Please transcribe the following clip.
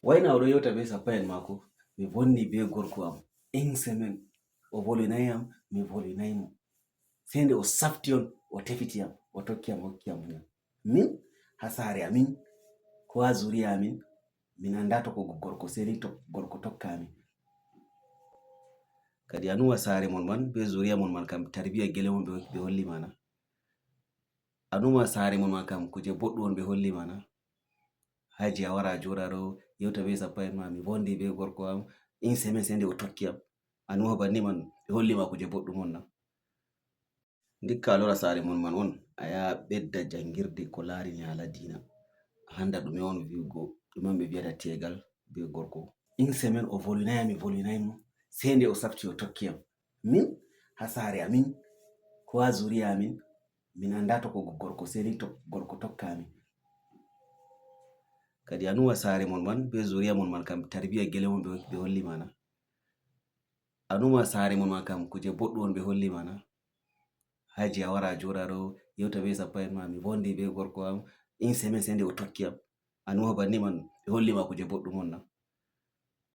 wayna oɗo yewta be sappo en maako mi vonni be gorko am in semaine o volinayi am mi volinayi mo sey nde o safti on o tefiti am o tokki am hokki am munyal. Min ha sare amin ko ha zuriya amin min anda tokkugo gorko sey ni to gorko tokka amin. Kadi anuwa sare mon man be zuriya mon man kam tarbiya gele mon ɓe holli mana. Anuma sare mon man kam kuje boɗɗum on ɓe holli mana. Haji a wara a joɗa ɗo yewta be sappo en ma mi vondi be gorko am in semaine sey nde o tokki am. Anuwa banni man ɓe holli ma kuje boɗɗum on na. Ndikka a lora sare mon man on a yaha ɓedda jangirde ko larini hala dina. A handa ɗume on viwugo ɗume on ɓe viyata tegal be gorko. In semaine o volinayi am mi volinayi mo sey nde o safti o tokki am. Min ha sare amin ko ha zuriya amin min anda tokkugo gorko sey ni to gorko tokka amin. Kadi anuwa sare mon man be zuriya mon man kam tarbiya gele mon ɓe holli mana. Anuma sare mon man kam kuje boɗɗum on ɓe holli mana. Haji a wara a joɗa ɗo yewta be sappo en ma mi vondi be gorko am in semaine sey nde o tokki am. Anuwa banni man ɓe holli ma kuje boɗɗum on na.